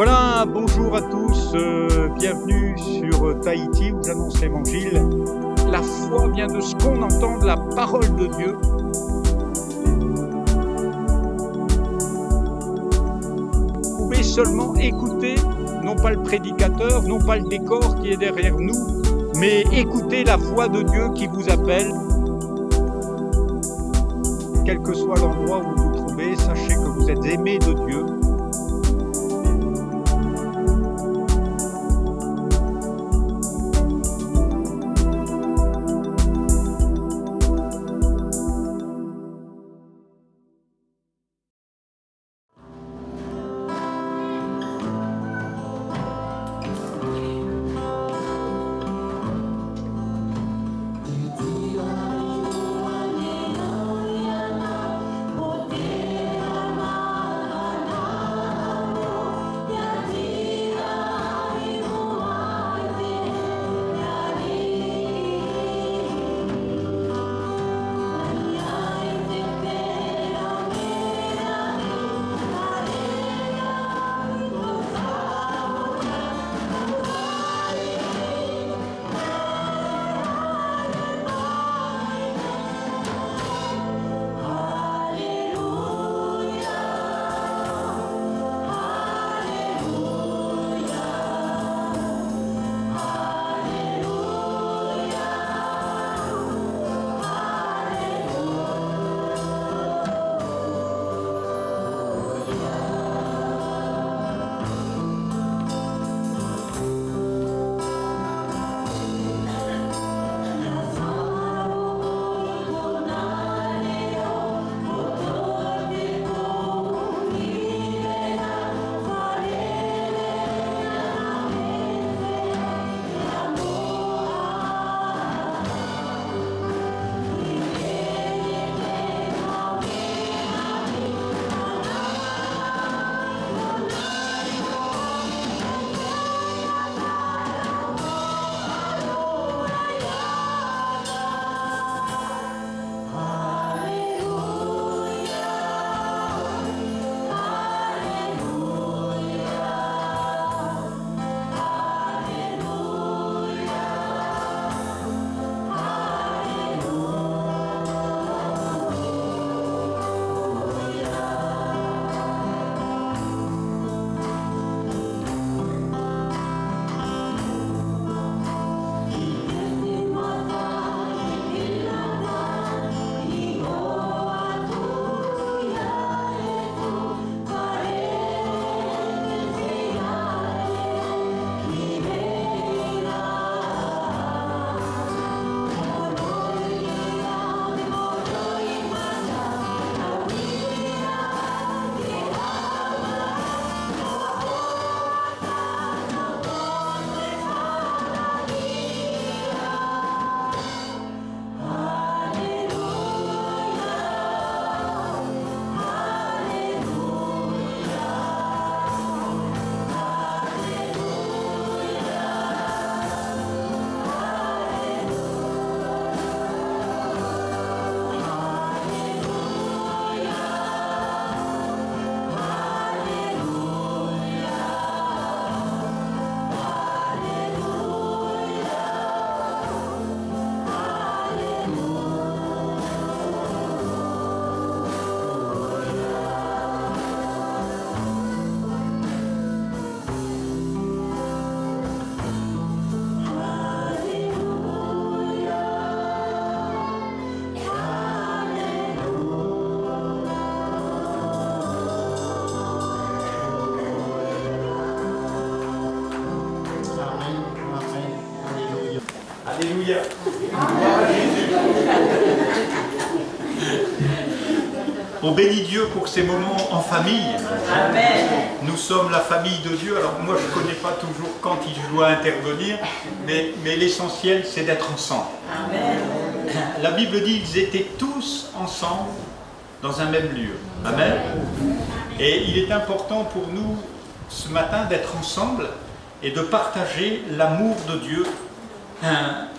Voilà, bonjour à tous, bienvenue sur Tahiti où j'annonce l'Évangile. La foi vient de ce qu'on entend de la parole de Dieu. Vous pouvez seulement écouter, non pas le prédicateur, non pas le décor qui est derrière nous, mais écouter la voix de Dieu qui vous appelle. Quel que soit l'endroit où vous vous trouvez, sachez que vous êtes aimés de Dieu. Alléluia. On bénit Dieu pour ces moments en famille. Amen. Nous sommes la famille de Dieu. Alors moi je ne connais pas toujours quand il doit intervenir, mais l'essentiel c'est d'être ensemble. Amen. La Bible dit qu'ils étaient tous ensemble dans un même lieu. Amen. Et il est important pour nous ce matin d'être ensemble et de partager l'amour de Dieu.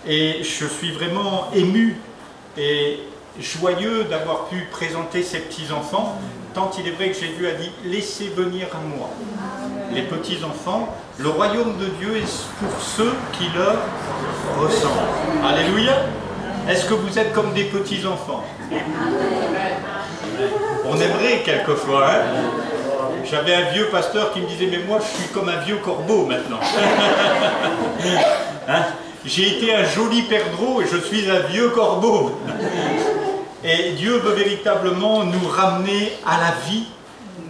Et je suis vraiment ému et joyeux d'avoir pu présenter ces petits-enfants, tant il est vrai que Jésus a dit « laissez venir à moi ». les petits-enfants, le royaume de Dieu est pour ceux qui leur ressemblent. Alléluia. Est-ce que vous êtes comme des petits-enfants? On aimerait quelquefois, hein? J'avais un vieux pasteur qui me disait, mais moi je suis comme un vieux corbeau maintenant. Hein? J'ai été un joli perdreau et je suis un vieux corbeau. Et Dieu veut véritablement nous ramener à la vie.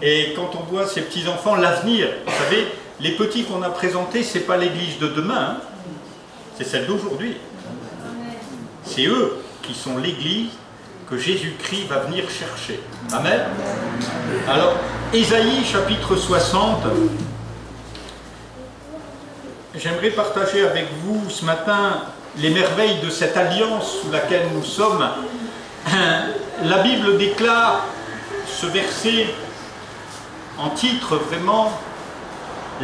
Et quand on voit ces petits-enfants, l'avenir, vous savez, les petits qu'on a présentés, ce n'est pas l'église de demain, hein? C'est celle d'aujourd'hui. C'est eux qui sont l'église que Jésus-Christ va venir chercher. Amen. Alors, Ésaïe chapitre 60, j'aimerais partager avec vous ce matin les merveilles de cette alliance sous laquelle nous sommes. La Bible déclare ce verset en titre vraiment,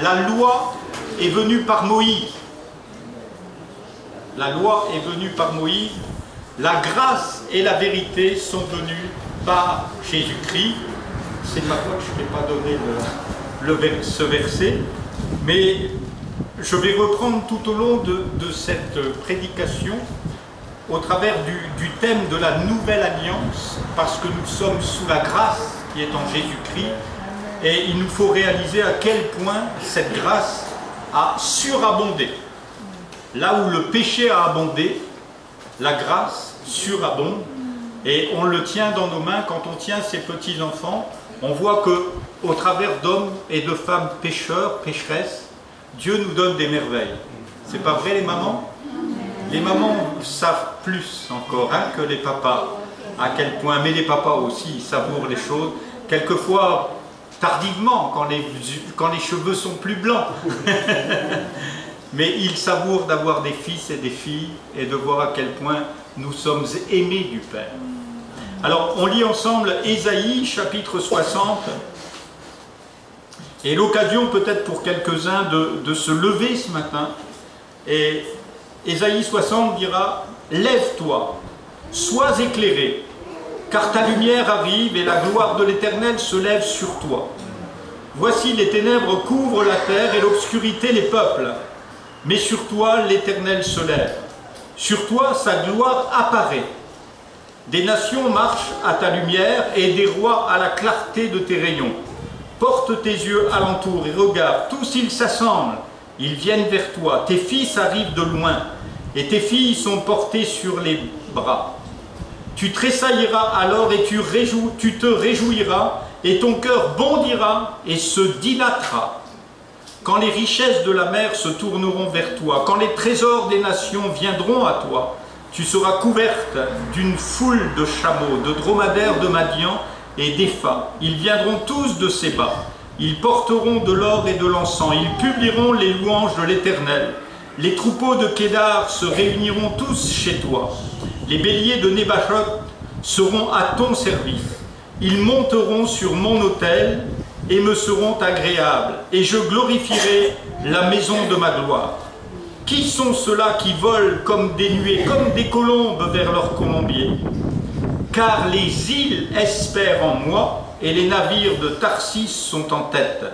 la loi est venue par Moïse. La loi est venue par Moïse. La grâce et la vérité sont venues par Jésus-Christ. C'est ma faute, je ne t'ai pas donné ce verset, mais je vais reprendre tout au long de cette prédication au travers du thème de la nouvelle alliance, parce que nous sommes sous la grâce qui est en Jésus-Christ, et il nous faut réaliser à quel point cette grâce a surabondé. Là où le péché a abondé, la grâce surabonde, et on le tient dans nos mains. Quand on tient ces petits-enfants, on voit que au travers d'hommes et de femmes pécheurs, pécheresses, Dieu nous donne des merveilles. C'est pas vrai les mamans? Les mamans savent plus encore hein, que les papas, à quel point, mais les papas aussi ils savourent les choses, quelquefois tardivement, quand les cheveux sont plus blancs. Mais ils savourent d'avoir des fils et des filles et de voir à quel point nous sommes aimés du Père. Alors, on lit ensemble Ésaïe, chapitre 60, et l'occasion peut-être pour quelques-uns de se lever ce matin. Et Ésaïe 60 dira, « Lève-toi, sois éclairé, car ta lumière arrive et la gloire de l'Éternel se lève sur toi. Voici les ténèbres couvrent la terre et l'obscurité les peuples. Mais sur toi, l'Éternel se lève. Sur toi, sa gloire apparaît. Des nations marchent à ta lumière et des rois à la clarté de tes rayons. Porte tes yeux alentour et regarde, tous ils s'assemblent. Ils viennent vers toi. Tes fils arrivent de loin et tes filles sont portées sur les bras. Tu tressailleras alors et tu te réjouiras et ton cœur bondira et se dilatera. Quand les richesses de la mer se tourneront vers toi, quand les trésors des nations viendront à toi, tu seras couverte d'une foule de chameaux, de dromadaires de Madian et d'Épha. Ils viendront tous de Séba. Ils porteront de l'or et de l'encens. Ils publieront les louanges de l'Éternel. Les troupeaux de Kédar se réuniront tous chez toi. Les béliers de Nébachot seront à ton service. Ils monteront sur mon autel et me seront agréables, et je glorifierai la maison de ma gloire. Qui sont ceux-là qui volent comme des nuées, comme des colombes vers leur colombier? Car les îles espèrent en moi, et les navires de Tarsis sont en tête,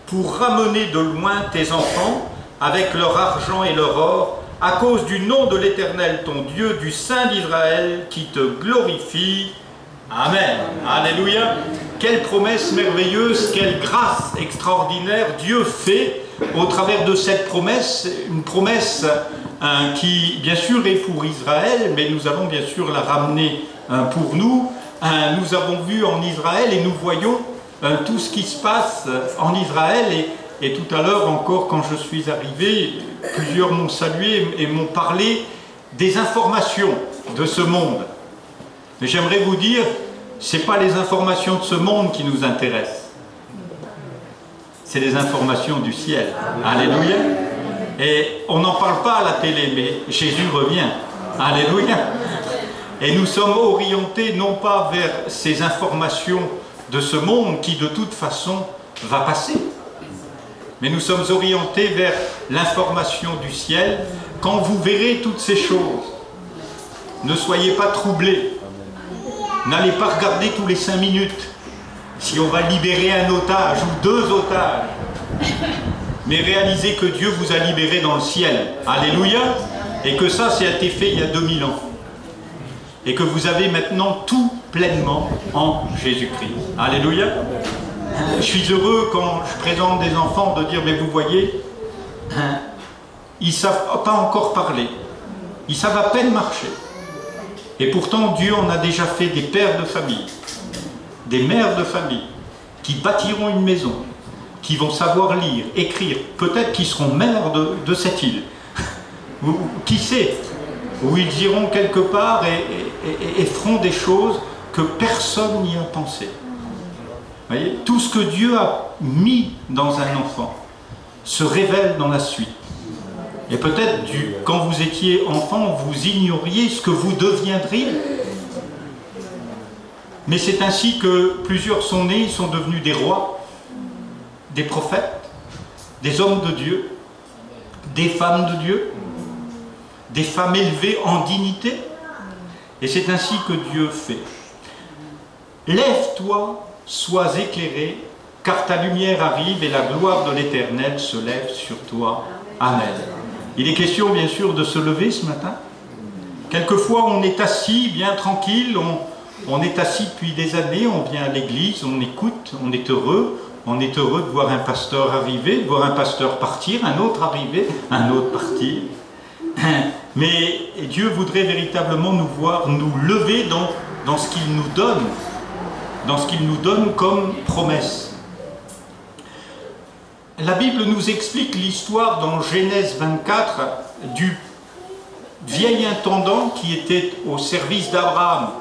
pour ramener de loin tes enfants, avec leur argent et leur or, à cause du nom de l'Éternel, ton Dieu, du Saint d'Israël, qui te glorifie. Amen. Alléluia. Quelle promesse merveilleuse, quelle grâce extraordinaire Dieu fait au travers de cette promesse, une promesse qui bien sûr est pour Israël, mais nous allons bien sûr la ramener pour nous. Nous avons vu en Israël et nous voyons tout ce qui se passe en Israël et tout à l'heure encore quand je suis arrivé, plusieurs m'ont salué et m'ont parlé des informations de ce monde. Mais j'aimerais vous dire, ce n'est pas les informations de ce monde qui nous intéressent. C'est les informations du ciel. Alléluia. Et on n'en parle pas à la télé, mais Jésus revient. Alléluia. Et nous sommes orientés non pas vers ces informations de ce monde qui de toute façon va passer, mais nous sommes orientés vers l'information du ciel. Quand vous verrez toutes ces choses, ne soyez pas troublés. N'allez pas regarder tous les 5 minutes si on va libérer un otage ou 2 otages. mais réalisez que Dieu vous a libéré dans le ciel. Alléluia. Et que ça a été fait il y a 2000 ans. Et que vous avez maintenant tout pleinement en Jésus-Christ. Alléluia. Je suis heureux quand je présente des enfants de dire, mais vous voyez, ils ne savent pas encore parler. Ils savent à peine marcher. Et pourtant, Dieu en a déjà fait des pères de famille, des mères de famille, qui bâtiront une maison, qui vont savoir lire, écrire, peut-être qu'ils seront maires de cette île. Qui sait, où ils iront quelque part et feront des choses que personne n'y a pensé. Vous voyez, tout ce que Dieu a mis dans un enfant se révèle dans la suite. Et peut-être, quand vous étiez enfant, vous ignoriez ce que vous deviendriez. Mais c'est ainsi que plusieurs sont nés, ils sont devenus des rois, des prophètes, des hommes de Dieu, des femmes de Dieu, des femmes élevées en dignité. Et c'est ainsi que Dieu fait. Lève-toi, sois éclairé, car ta lumière arrive et la gloire de l'Éternel se lève sur toi. Amen. Il est question bien sûr de se lever ce matin. Quelquefois on est assis bien tranquille, on est assis depuis des années, on vient à l'église, on écoute, on est heureux de voir un pasteur arriver, de voir un pasteur partir, un autre arriver, un autre partir. Mais Dieu voudrait véritablement nous voir nous lever dans ce qu'il nous donne comme promesse. La Bible nous explique l'histoire dans Genèse 24 du vieil intendant qui était au service d'Abraham.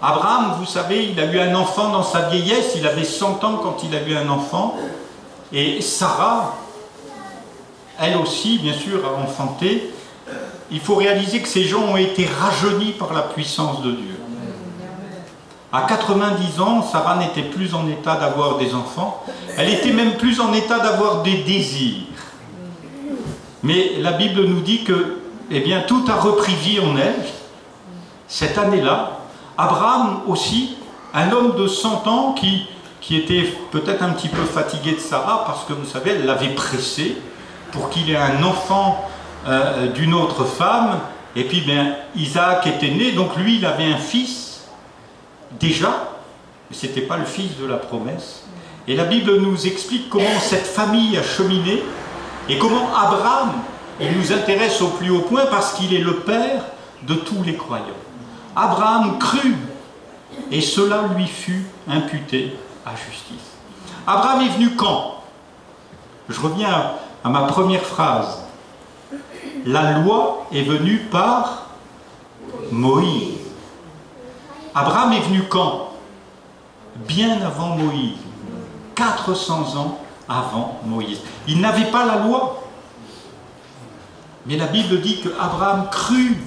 Abraham, vous savez, il a eu un enfant dans sa vieillesse, il avait 100 ans quand il a eu un enfant, et Sarah, elle aussi, bien sûr, a enfanté. Il faut réaliser que ces gens ont été rajeunis par la puissance de Dieu. À 90 ans, Sarah n'était plus en état d'avoir des enfants. Elle était même plus en état d'avoir des désirs. Mais la Bible nous dit que, eh bien, tout a repris vie en elle. Cette année-là, Abraham aussi, un homme de 100 ans qui était peut-être un petit peu fatigué de Sarah, parce que vous savez, elle l'avait pressé pour qu'il ait un enfant d'une autre femme. Et puis, bien, Isaac était né, donc lui, il avait un fils. Déjà, mais ce n'était pas le fils de la promesse. Et la Bible nous explique comment cette famille a cheminé et comment Abraham, il nous intéresse au plus haut point parce qu'il est le père de tous les croyants. Abraham crut et cela lui fut imputé à justice. Abraham est venu quand? Je reviens à ma première phrase. La loi est venue par Moïse. Abraham est venu quand? Bien avant Moïse. 400 ans avant Moïse. Il n'avait pas la loi. Mais la Bible dit que Abraham crut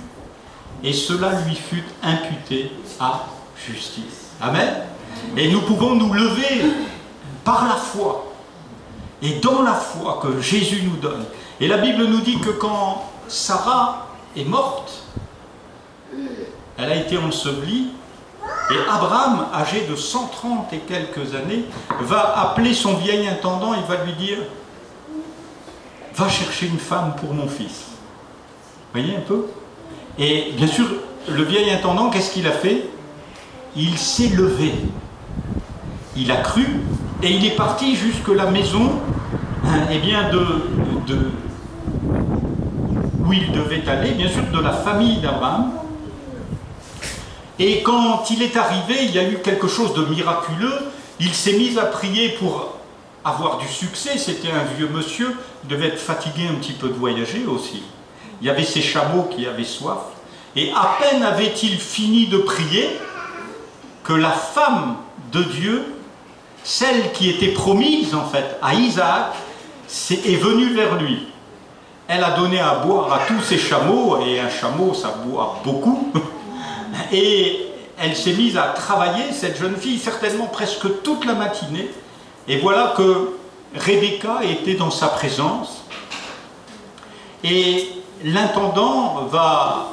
et cela lui fut imputé à justice. Amen. Et nous pouvons nous lever par la foi et dans la foi que Jésus nous donne. Et la Bible nous dit que quand Sarah est morte, elle a été ensevelie. Et Abraham, âgé de 130 et quelques années, va appeler son vieil intendant et va lui dire « Va chercher une femme pour mon fils. » Vous voyez un peu? Et bien sûr, le vieil intendant, qu'est-ce qu'il a fait? Il s'est levé. Il a cru et il est parti jusque la maison eh bien où il devait aller, bien sûr, de la famille d'Abraham. Et quand il est arrivé, il y a eu quelque chose de miraculeux. Il s'est mis à prier pour avoir du succès. C'était un vieux monsieur, il devait être fatigué un petit peu de voyager aussi. Il y avait ses chameaux qui avaient soif. Et à peine avait-il fini de prier que la femme de Dieu, celle qui était promise en fait à Isaac, est venue vers lui. Elle a donné à boire à tous ses chameaux, et un chameau ça boit beaucoup. Et elle s'est mise à travailler, cette jeune fille, certainement presque toute la matinée. Et voilà que Rebecca était dans sa présence. Et l'intendant va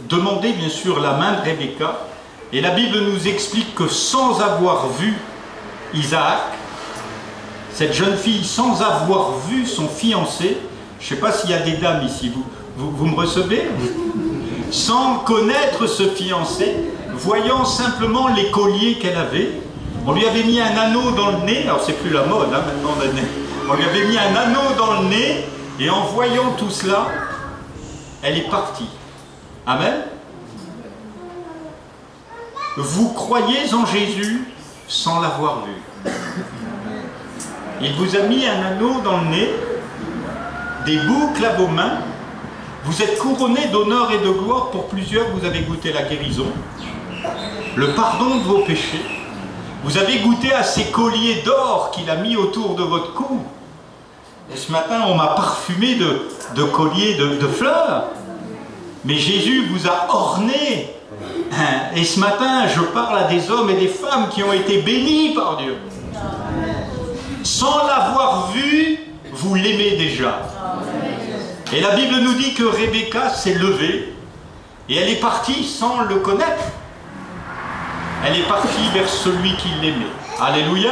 demander bien sûr la main de Rebecca. Et la Bible nous explique que sans avoir vu Isaac, cette jeune fille, sans avoir vu son fiancé, je ne sais pas s'il y a des dames ici, vous me recevez? Sans connaître ce fiancé, voyant simplement les colliers qu'elle avait, on lui avait mis un anneau dans le nez, alors c'est plus la mode hein, maintenant, on lui avait mis un anneau dans le nez, et en voyant tout cela, elle est partie. Amen. Vous croyez en Jésus sans l'avoir vu. Il vous a mis un anneau dans le nez, des boucles à vos mains, vous êtes couronnés d'honneur et de gloire. Pour plusieurs, vous avez goûté la guérison, le pardon de vos péchés. Vous avez goûté à ces colliers d'or qu'il a mis autour de votre cou. Et ce matin, on m'a parfumé de colliers de fleurs. Mais Jésus vous a orné. Et ce matin, je parle à des hommes et des femmes qui ont été bénis par Dieu. Sans l'avoir vu, vous l'aimez déjà. Et la Bible nous dit que Rebecca s'est levée et elle est partie sans le connaître. Elle est partie vers celui qui l'aimait. Alléluia.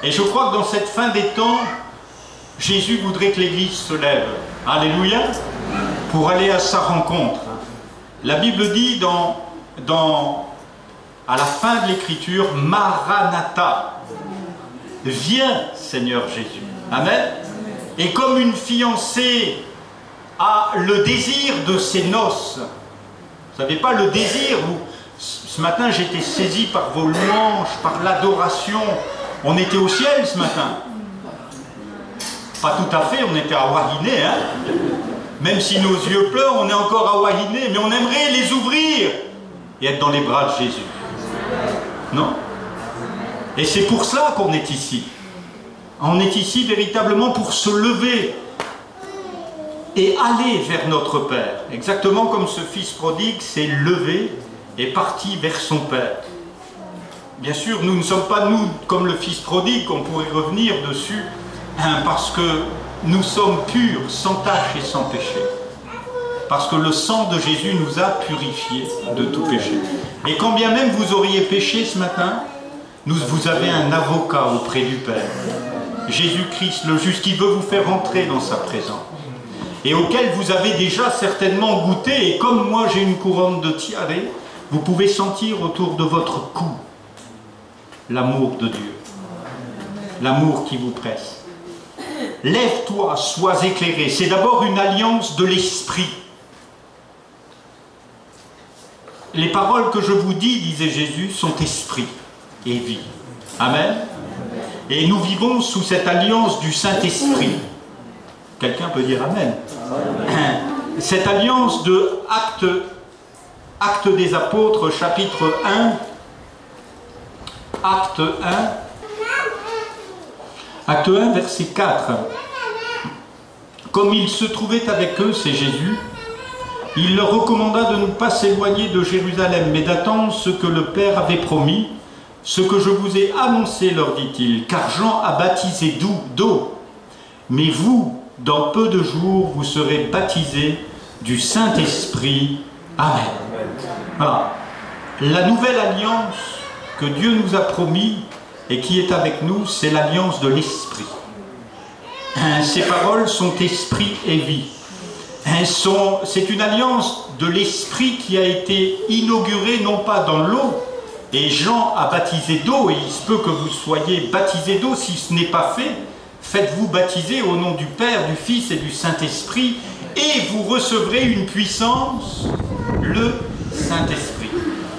Et je crois que dans cette fin des temps, Jésus voudrait que l'Église se lève. Alléluia. Pour aller à sa rencontre. La Bible dit à la fin de l'Écriture, Maranatha. Viens, Seigneur Jésus. Amen. Et comme une fiancée a le désir de ses noces, vous savez pas, le désir, ce matin j'étais saisi par vos louanges, par l'adoration, on était au ciel ce matin. Pas tout à fait, on était à Wahiné, hein. Même si nos yeux pleurent, on est encore à Wahiné, mais on aimerait les ouvrir et être dans les bras de Jésus. Non? Et c'est pour cela qu'on est ici. On est ici véritablement pour se lever et aller vers notre Père. Exactement comme ce fils prodigue s'est levé et parti vers son Père. Bien sûr, nous ne sommes pas nous comme le fils prodigue, on pourrait revenir dessus, hein, parce que nous sommes purs, sans tache et sans péché. Parce que le sang de Jésus nous a purifiés de tout péché. Et quand bien même vous auriez péché ce matin, vous avez un avocat auprès du Père. Jésus-Christ, le juste, qui veut vous faire entrer dans sa présence. Et auquel vous avez déjà certainement goûté. Et comme moi j'ai une couronne de tiare, vous pouvez sentir autour de votre cou l'amour de Dieu. L'amour qui vous presse. Lève-toi, sois éclairé. C'est d'abord une alliance de l'esprit. Les paroles que je vous dis, disait Jésus, sont esprit et vie. Amen. Et nous vivons sous cette alliance du Saint-Esprit. Quelqu'un peut dire Amen. Cette alliance de Actes des Apôtres, chapitre 1. Acte 1, verset 4. Comme il se trouvait avec eux, c'est Jésus, il leur recommanda de ne pas s'éloigner de Jérusalem, mais d'attendre ce que le Père avait promis. Ce que je vous ai annoncé, leur dit-il, car Jean a baptisé d'eau, mais vous, dans peu de jours, vous serez baptisés du Saint-Esprit. Amen. Voilà. La nouvelle alliance que Dieu nous a promis et qui est avec nous, c'est l'alliance de l'Esprit. Ces paroles sont esprit et vie. C'est une alliance de l'Esprit qui a été inaugurée non pas dans l'eau, et Jean a baptisé d'eau, et il se peut que vous soyez baptisés d'eau. Si ce n'est pas fait, faites-vous baptiser au nom du Père, du Fils et du Saint-Esprit, et vous recevrez une puissance, le Saint-Esprit.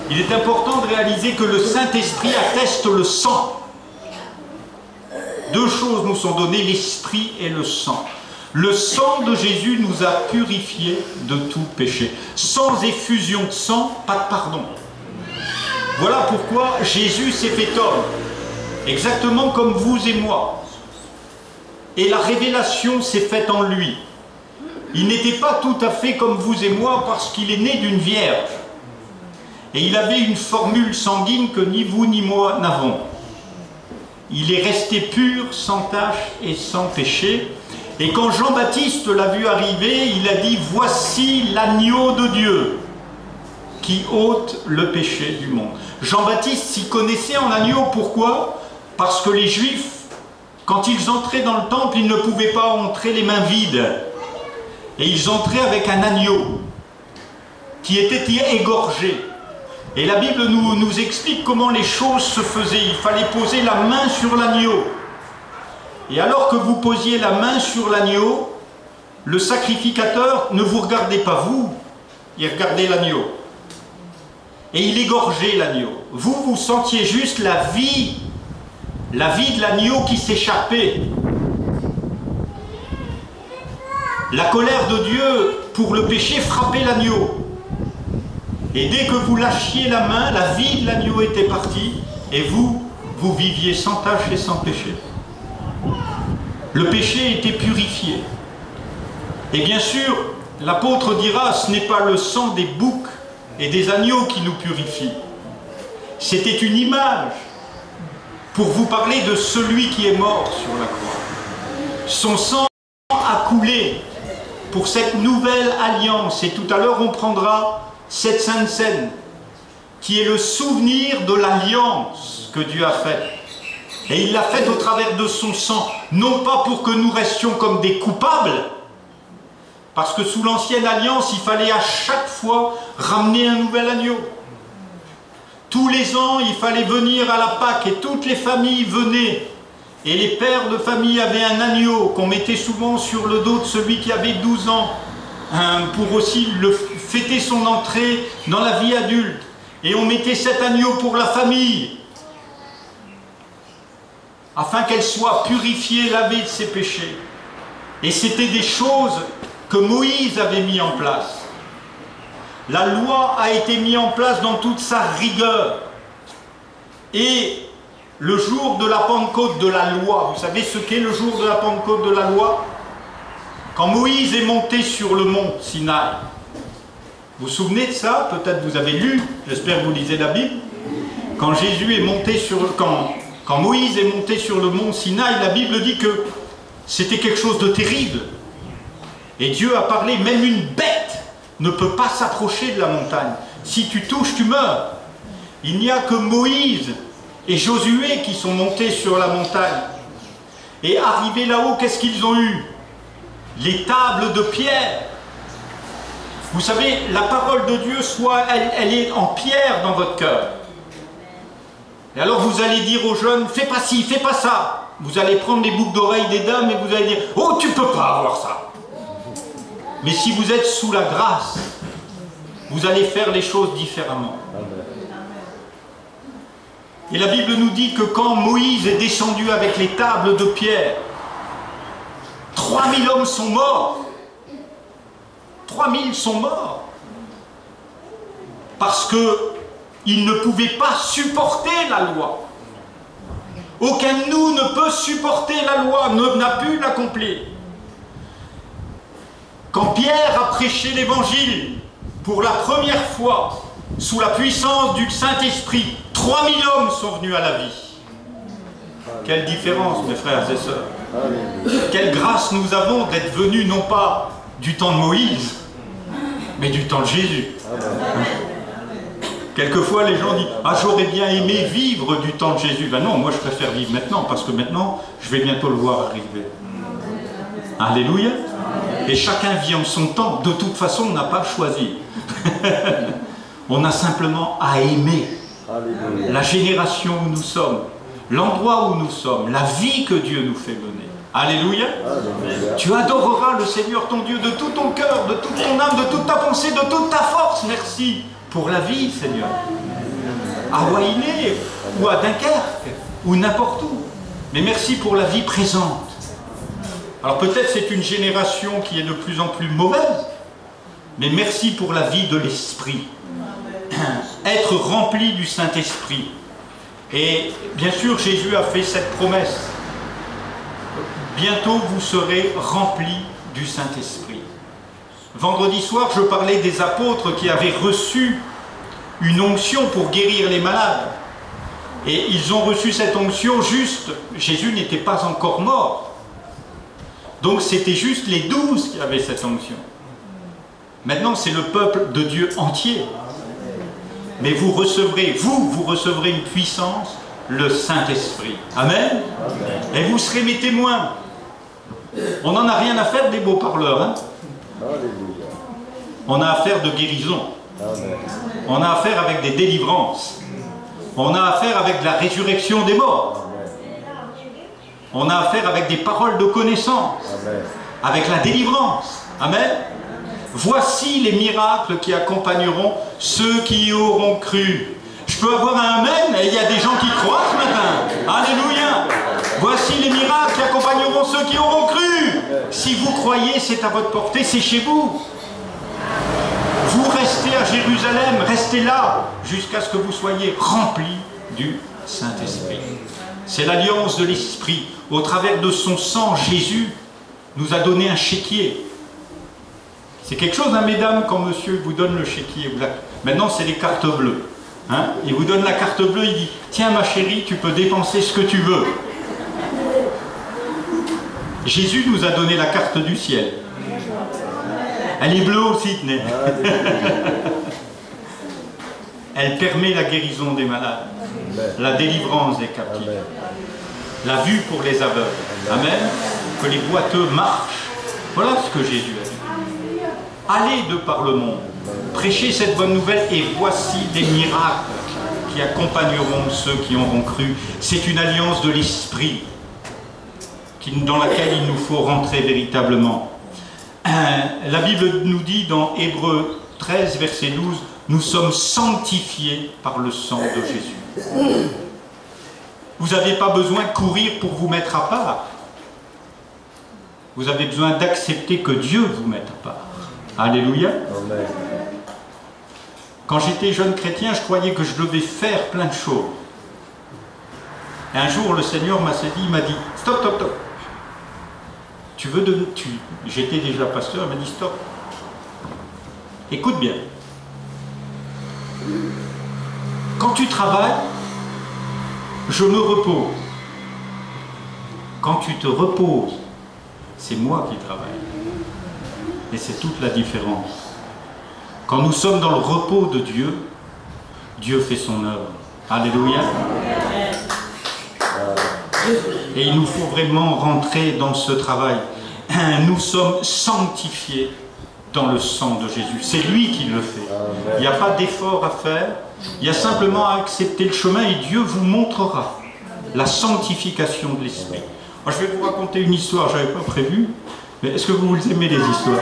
Il est important de réaliser que le Saint-Esprit atteste le sang. Deux choses nous sont données, l'Esprit et le sang. Le sang de Jésus nous a purifiés de tout péché. Sans effusion de sang, pas de pardon. Voilà pourquoi Jésus s'est fait homme, exactement comme vous et moi. Et la révélation s'est faite en lui. Il n'était pas tout à fait comme vous et moi parce qu'il est né d'une vierge. Et il avait une formule sanguine que ni vous ni moi n'avons. Il est resté pur, sans tache et sans péché. Et quand Jean-Baptiste l'a vu arriver, il a dit « Voici l'agneau de Dieu qui ôte le péché du monde. » Jean-Baptiste s'y connaissait en agneau. Pourquoi? Parce que les Juifs quand ils entraient dans le temple, ils ne pouvaient pas entrer les mains vides. Et ils entraient avec un agneau qui était égorgé. Et la Bible nous explique comment les choses se faisaient. Il fallait poser la main sur l'agneau. Et alors que vous posiez la main sur l'agneau, le sacrificateur ne vous regardait pas vous, il regardait l'agneau. Et il égorgeait l'agneau. Vous sentiez juste la vie de l'agneau qui s'échappait. La colère de Dieu pour le péché frappait l'agneau. Et dès que vous lâchiez la main, la vie de l'agneau était partie, et vous viviez sans tache et sans péché. Le péché était purifié. Et bien sûr, l'apôtre dira, ce n'est pas le sang des boucs et des agneaux qui nous purifie. C'était une image pour vous parler de celui qui est mort sur la croix. Son sang a coulé pour cette nouvelle alliance. Et tout à l'heure, on prendra cette Sainte Seine, qui est le souvenir de l'alliance que Dieu a faite. Et il l'a faite au travers de son sang, non pas pour que nous restions comme des coupables, parce que sous l'ancienne alliance, il fallait à chaque fois ramener un nouvel agneau. Tous les ans, il fallait venir à la Pâque et toutes les familles venaient. Et les pères de famille avaient un agneau qu'on mettait souvent sur le dos de celui qui avait 12 ans, pour aussi fêter son entrée dans la vie adulte. Et on mettait cet agneau pour la famille, afin qu'elle soit purifiée, lavée de ses péchés. Et c'était des choses que Moïse avait mis en place. La loi a été mise en place dans toute sa rigueur. Et le jour de la Pentecôte de la loi, vous savez ce qu'est le jour de la Pentecôte de la loi? Quand Moïse est monté sur le mont Sinaï, vous vous souvenez de ça? Peut-être vous avez lu, j'espère que vous lisez la Bible. Quand Jésus est monté quand Moïse est monté sur le mont Sinaï, la Bible dit que c'était quelque chose de terrible. Et Dieu a parlé, même une bête ne peut pas s'approcher de la montagne. Si tu touches, tu meurs. Il n'y a que Moïse et Josué qui sont montés sur la montagne. Et arrivés là-haut, qu'est-ce qu'ils ont eu? Les tables de pierre. Vous savez, la parole de Dieu, soit elle est en pierre dans votre cœur. Et alors vous allez dire aux jeunes, fais pas ci, fais pas ça. Vous allez prendre les boucles d'oreilles des dames et vous allez dire, oh tu peux pas avoir ça. Mais si vous êtes sous la grâce, vous allez faire les choses différemment. Et la Bible nous dit que quand Moïse est descendu avec les tables de pierre, 3000 hommes sont morts. 3000 sont morts. Parce qu'ils ne pouvaient pas supporter la loi. Aucun de nous ne peut supporter la loi, n'a pu l'accomplir. Quand Pierre a prêché l'évangile pour la première fois, sous la puissance du Saint-Esprit, 3000 hommes sont venus à la vie. Quelle différence, mes frères et sœurs. Quelle grâce nous avons d'être venus non pas du temps de Moïse, mais du temps de Jésus. Quelquefois les gens disent « Ah, j'aurais bien aimé vivre du temps de Jésus ». Ben non, moi je préfère vivre maintenant, parce que maintenant, je vais bientôt le voir arriver. Alléluia. Et chacun vit en son temps. De toute façon, on n'a pas choisi. On a simplement à aimer la génération où nous sommes, l'endroit où nous sommes, la vie que Dieu nous fait mener. Alléluia. Tu adoreras le Seigneur ton Dieu de tout ton cœur, de toute ton âme, de toute ta pensée, de toute ta force. Merci pour la vie, Seigneur. À Wainé, ou à Dunkerque, ou n'importe où. Mais merci pour la vie présente. Alors peut-être c'est une génération qui est de plus en plus mauvaise, mais merci pour la vie de l'Esprit. Être rempli du Saint-Esprit. Et bien sûr, Jésus a fait cette promesse. Bientôt vous serez remplis du Saint-Esprit. Vendredi soir, je parlais des apôtres qui avaient reçu une onction pour guérir les malades. Et ils ont reçu cette onction juste, Jésus n'était pas encore mort. Donc c'était juste les 12 qui avaient cette onction. Maintenant c'est le peuple de Dieu entier. Mais vous recevrez une puissance le Saint-Esprit. Amen. Et vous serez mes témoins. On n'en a rien à faire des beaux parleurs. Hein? On a affaire de guérison. On a affaire avec des délivrances. On a affaire avec de la résurrection des morts. On a affaire avec des paroles de connaissance. Avec la délivrance. Amen. Voici les miracles qui accompagneront ceux qui y auront cru. Je peux avoir un amen, et il y a des gens qui croient ce matin. Alléluia. Voici les miracles qui accompagneront ceux qui auront cru. Si vous croyez, c'est à votre portée, c'est chez vous. Vous restez à Jérusalem, restez là, jusqu'à ce que vous soyez remplis du Saint-Esprit. C'est l'alliance de l'Esprit. Au travers de son sang, Jésus nous a donné un chéquier. C'est quelque chose, hein, mesdames, quand monsieur vous donne le chéquier. Maintenant, c'est les cartes bleues. Hein? Il vous donne la carte bleue, il dit « Tiens, ma chérie, tu peux dépenser ce que tu veux. » Jésus nous a donné la carte du ciel. Elle est bleue aussi, tenez. Elle permet la guérison des malades, la délivrance des captifs, la vue pour les aveugles. Amen. Que les boiteux marchent. Voilà ce que Jésus a dit. Allez de par le monde, prêchez cette bonne nouvelle et voici les miracles qui accompagneront ceux qui auront cru. C'est une alliance de l'Esprit dans laquelle il nous faut rentrer véritablement. La Bible nous dit dans Hébreux 13, verset 12, nous sommes sanctifiés par le sang de Jésus. Vous n'avez pas besoin de courir pour vous mettre à part. Vous avez besoin d'accepter que Dieu vous mette à part. Alléluia. Amen. Quand j'étais jeune chrétien, je croyais que je devais faire plein de choses. Et un jour, le Seigneur m'a dit, stop, stop, stop. Tu veux de... J'étais déjà pasteur, il m'a dit, stop. Écoute bien. Quand tu travailles, je me repose. Quand tu te reposes, c'est moi qui travaille. Et c'est toute la différence. Quand nous sommes dans le repos de Dieu, Dieu fait son œuvre. Alléluia. Et il nous faut vraiment rentrer dans ce travail. Nous sommes sanctifiés dans le sang de Jésus. C'est lui qui le fait. Il n'y a pas d'effort à faire. Il y a simplement à accepter le chemin et Dieu vous montrera la sanctification de l'Esprit. Moi, je vais vous raconter une histoire, je n'avais pas prévu. Mais est-ce que vous aimez les histoires?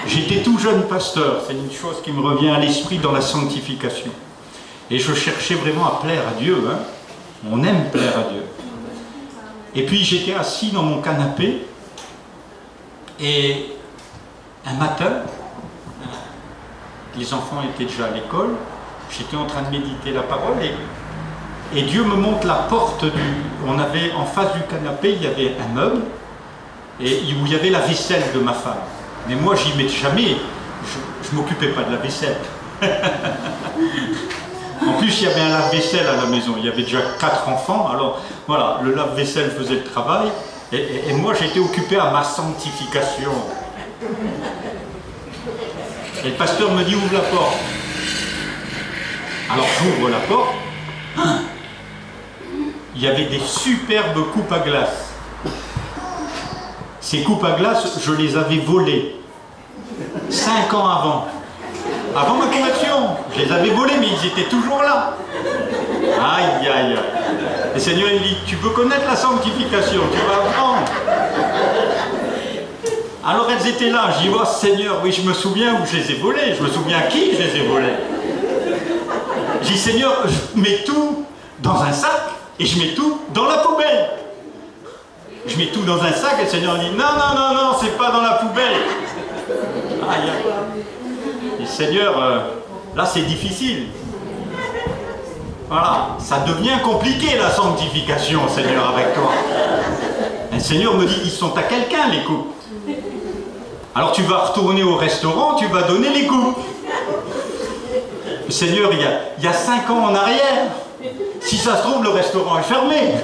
J'étais tout jeune pasteur, c'est une chose qui me revient à l'esprit dans la sanctification. Et je cherchais vraiment à plaire à Dieu. Hein. On aime plaire à Dieu. Et puis j'étais assis dans mon canapé, et un matin, les enfants étaient déjà à l'école, j'étais en train de méditer la parole, et Dieu me montre la porte du... On avait en face du canapé, il y avait un meuble, et où il y avait la vaisselle de ma femme. Mais moi, j'y mettais jamais, je ne m'occupais pas de la vaisselle. En plus, il y avait un lave-vaisselle à la maison, il y avait déjà 4 enfants, alors voilà, le lave-vaisselle faisait le travail, et moi, j'étais occupé à ma sanctification. Et le pasteur me dit, ouvre la porte. Alors, j'ouvre la porte, il y avait des superbes coupes à glace. Ces coupes à glace, je les avais volées 5 ans avant. Avant ma conversion, je les avais volées, mais ils étaient toujours là. Aïe, aïe, aïe. Le Seigneur, il dit, tu veux connaître la sanctification, tu vas apprendre. Alors elles étaient là, je dis, oh Seigneur, oui, je me souviens où je les ai volées, je me souviens à qui je les ai volées. Je dis, Seigneur, je mets tout dans un sac et je mets tout dans la poubelle. Je mets tout dans un sac et le Seigneur dit, non, non, non, non, c'est pas dans la poubelle. Aïe, aïe. Et Seigneur, là c'est difficile. Voilà, ça devient compliqué la sanctification, Seigneur, avec toi. Et le Seigneur me dit, ils sont à quelqu'un les coupes. Alors tu vas retourner au restaurant, tu vas donner les coupes. Le Seigneur, il y a 5 ans en arrière. Si ça se trouve, le restaurant est fermé.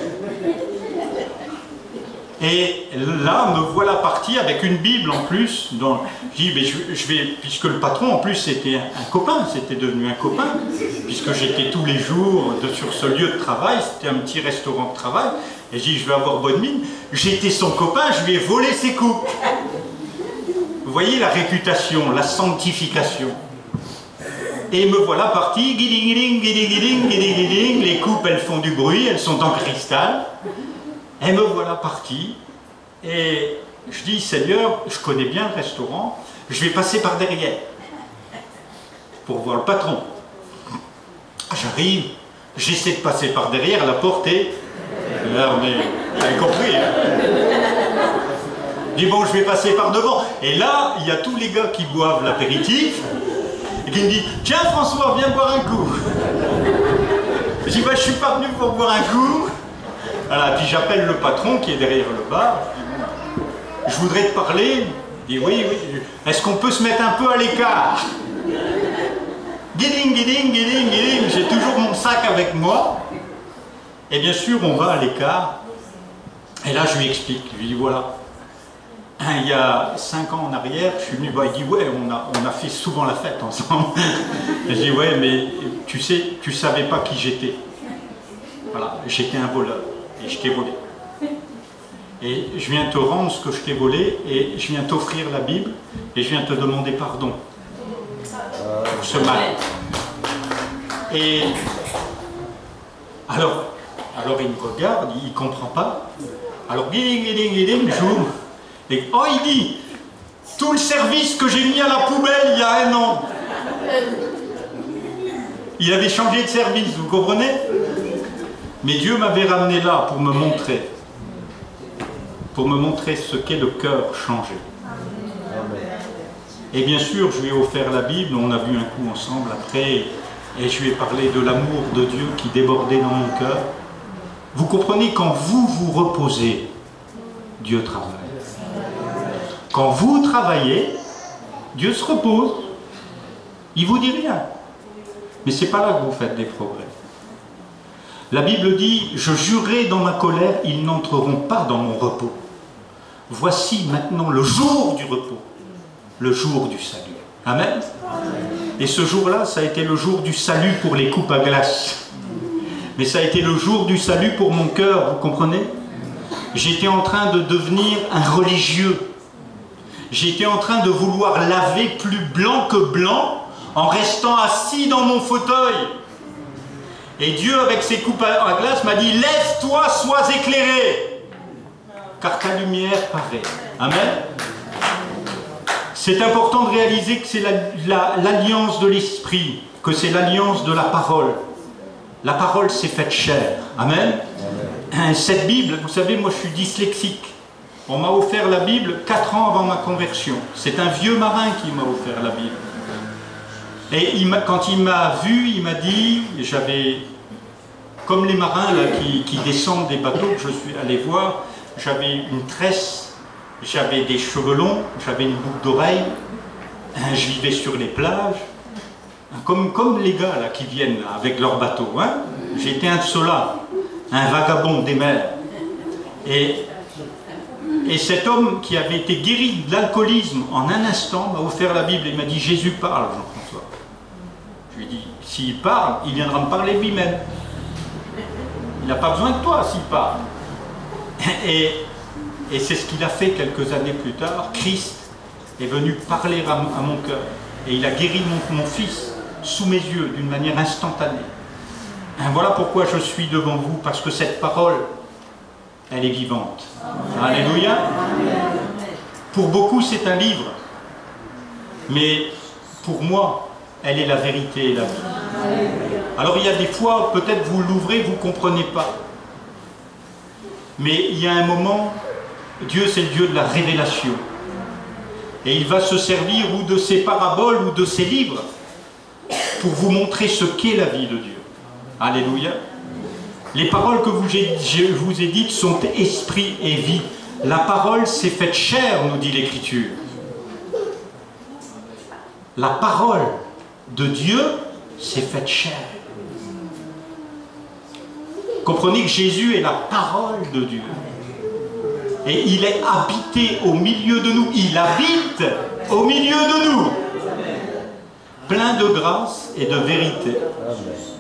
Et là, me voilà parti avec une Bible en plus. Donc, je dis, mais je vais, puisque le patron en plus c'était un copain, c'était devenu un copain, puisque j'étais tous les jours sur ce lieu de travail, c'était un petit restaurant de travail, et je dis, je vais avoir bonne mine. J'étais son copain, je lui ai volé ses coupes. Vous voyez la réputation, la sanctification. Et me voilà parti, guiding, guiding, guiding, guiding, guiding. Les coupes, elles font du bruit, elles sont en cristal. Et me voilà parti, et je dis, Seigneur, je connais bien le restaurant, je vais passer par derrière, pour voir le patron. J'arrive, j'essaie de passer par derrière, la porte est... Là, on est... Vous avez compris, hein? Je dis, bon, je vais passer par devant. Et là, il y a tous les gars qui boivent l'apéritif, et qui me disent, tiens François, viens boire un coup. Je dis, bah, je suis pas venu pour boire un coup. Voilà, puis j'appelle le patron qui est derrière le bar. Je voudrais te parler. Il dit oui, oui. Est-ce qu'on peut se mettre un peu à l'écart? Guiding, guiding, guiding, guiding. J'ai toujours mon sac avec moi. Et bien sûr, on va à l'écart. Et là, je lui explique. Je lui dis voilà. Il y a 5 ans en arrière, je suis venu. Bah, il dit ouais, on a fait souvent la fête ensemble. Et je dis ouais, mais tu sais, tu savais pas qui j'étais. Voilà, j'étais un voleur. Et je t'ai volé. Et je viens te rendre ce que je t'ai volé, et je viens t'offrir la Bible, et je viens te demander pardon pour ce mal. Et alors il me regarde, il ne comprend pas. Alors j'ouvre, et oh, il dit, tout le service que j'ai mis à la poubelle il y a 1 an. Il avait changé de service, vous comprenez? Mais Dieu m'avait ramené là pour me montrer ce qu'est le cœur changé. Et bien sûr, je lui ai offert la Bible, on a vu un coup ensemble après, et je lui ai parlé de l'amour de Dieu qui débordait dans mon cœur. Vous comprenez, quand vous vous reposez, Dieu travaille. Quand vous travaillez, Dieu se repose. Il ne vous dit rien. Mais ce n'est pas là que vous faites des progrès. La Bible dit, je jurai dans ma colère, ils n'entreront pas dans mon repos. Voici maintenant le jour du repos, le jour du salut. Amen. Et ce jour-là, ça a été le jour du salut pour les coupes à glace. Mais ça a été le jour du salut pour mon cœur, vous comprenez? J'étais en train de devenir un religieux. J'étais en train de vouloir laver plus blanc que blanc en restant assis dans mon fauteuil. Et Dieu, avec ses coupes à glace, m'a dit, lève-toi, sois éclairé, car ta lumière paraît. Amen. C'est important de réaliser que c'est l'alliance de l'esprit, que c'est l'alliance de la parole. La parole s'est faite chair. Amen. Cette Bible, vous savez, moi je suis dyslexique. On m'a offert la Bible 4 ans avant ma conversion. C'est un vieux marin qui m'a offert la Bible. Et quand il m'a vu, il m'a dit, j'avais, comme les marins là, qui descendent des bateaux que je suis allé voir, j'avais une tresse, j'avais des cheveux longs, j'avais une boucle d'oreille, je vivais sur les plages, comme les gars là, qui viennent là, avec leur bateau. Hein. J'étais un de ceux-là, un vagabond des mers. Et cet homme qui avait été guéri de l'alcoolisme en un instant m'a offert la Bible et m'a dit, Jésus parle, Jean-François. Je lui ai dit, s'il parle, il viendra me parler lui-même. Il n'a pas besoin de toi s'il parle. Et c'est ce qu'il a fait quelques années plus tard. Christ est venu parler à mon cœur. Et il a guéri mon fils sous mes yeux d'une manière instantanée. Et voilà pourquoi je suis devant vous, parce que cette parole, elle est vivante. Alléluia. Pour beaucoup, c'est un livre. Mais pour moi, elle est la vérité et la vie. Alors il y a des fois, peut-être vous l'ouvrez, vous ne comprenez pas. Mais il y a un moment, Dieu c'est le Dieu de la révélation. Et il va se servir ou de ses paraboles ou de ses livres pour vous montrer ce qu'est la vie de Dieu. Alléluia. Les paroles que je vous ai dites sont esprit et vie. La parole s'est faite chair, nous dit l'Écriture. La parole de Dieu s'est faite chair. Comprenez que Jésus est la parole de Dieu. Et il est habité au milieu de nous. Il habite au milieu de nous. Plein de grâce et de vérité.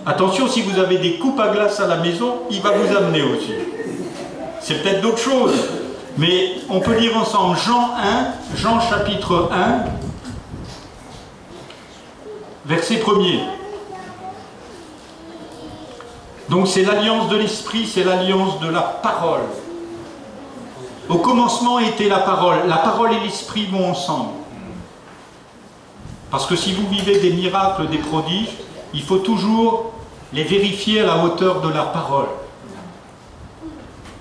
Attention, si vous avez des coupes à glace à la maison, il va vous amener aussi. C'est peut-être d'autres choses. Mais on peut lire ensemble Jean chapitre 1, verset 1er. Donc c'est l'alliance de l'esprit, c'est l'alliance de la parole. Au commencement était la parole. La parole et l'esprit vont ensemble. Parce que si vous vivez des miracles, des prodiges, il faut toujours les vérifier à la hauteur de la parole.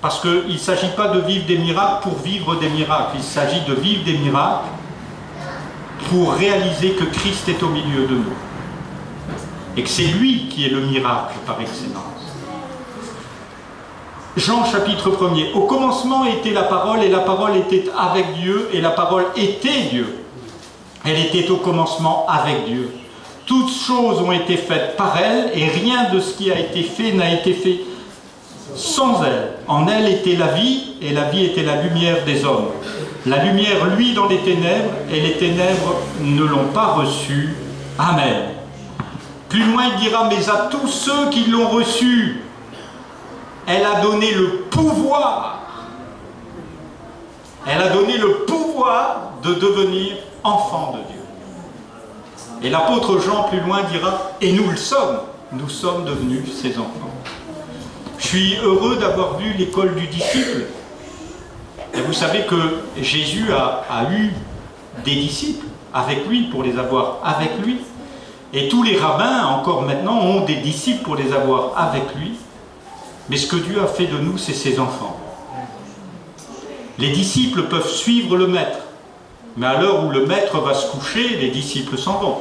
Parce qu'il ne s'agit pas de vivre des miracles pour vivre des miracles. Il s'agit de vivre des miracles pour réaliser que Christ est au milieu de nous. Et que c'est lui qui est le miracle par excellence. Jean chapitre 1er. Au commencement était la parole, et la parole était avec Dieu, et la parole était Dieu. Elle était au commencement avec Dieu. Toutes choses ont été faites par elle, et rien de ce qui a été fait n'a été fait sans elle. En elle était la vie, et la vie était la lumière des hommes. La lumière luit dans les ténèbres, et les ténèbres ne l'ont pas reçue. Amen. Plus loin, il dira, mais à tous ceux qui l'ont reçue, elle a donné le pouvoir. Elle a donné le pouvoir de devenir enfant de Dieu. Et l'apôtre Jean, plus loin, dira, et nous le sommes. Nous sommes devenus ses enfants. Je suis heureux d'avoir vu l'école du disciple. Et vous savez que Jésus a eu des disciples avec lui, pour les avoir avec lui. Et tous les rabbins, encore maintenant, ont des disciples pour les avoir avec lui. Mais ce que Dieu a fait de nous, c'est ses enfants. Les disciples peuvent suivre le maître. Mais à l'heure où le maître va se coucher, les disciples s'en vont.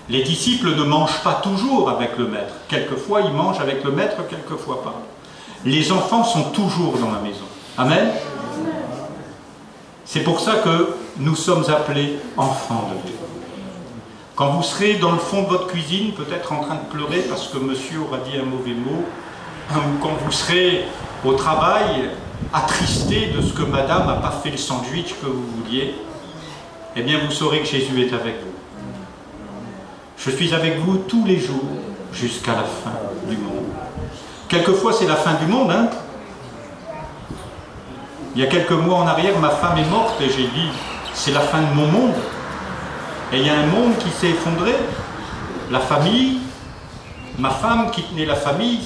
Les disciples ne mangent pas toujours avec le maître. Quelquefois, ils mangent avec le maître, quelquefois pas. Les enfants sont toujours dans la maison. Amen. C'est pour ça que nous sommes appelés enfants de Dieu. Quand vous serez dans le fond de votre cuisine, peut-être en train de pleurer parce que monsieur aura dit un mauvais mot, ou quand vous serez au travail, attristé de ce que madame n'a pas fait le sandwich que vous vouliez, eh bien vous saurez que Jésus est avec vous. Je suis avec vous tous les jours jusqu'à la fin du monde. Quelquefois c'est la fin du monde, hein. Il y a quelques mois en arrière, ma femme est morte et j'ai dit, c'est la fin de mon monde. Et il y a un monde qui s'est effondré. La famille, ma femme qui tenait la famille,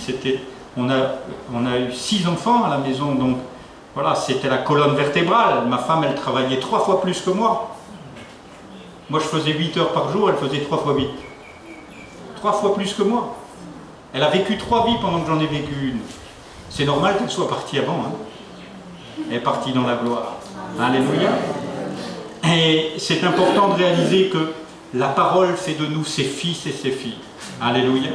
on a eu 6 enfants à la maison, donc voilà, c'était la colonne vertébrale. Ma femme, elle travaillait 3 fois plus que moi. Moi, je faisais 8 heures par jour, elle faisait 3 fois 8. 3 fois plus que moi. Elle a vécu 3 vies pendant que j'en ai vécu une. C'est normal qu'elle soit partie avant. Hein. Elle est partie dans la gloire. Alléluia. Et c'est important de réaliser que la parole fait de nous ses fils et ses filles. Alléluia.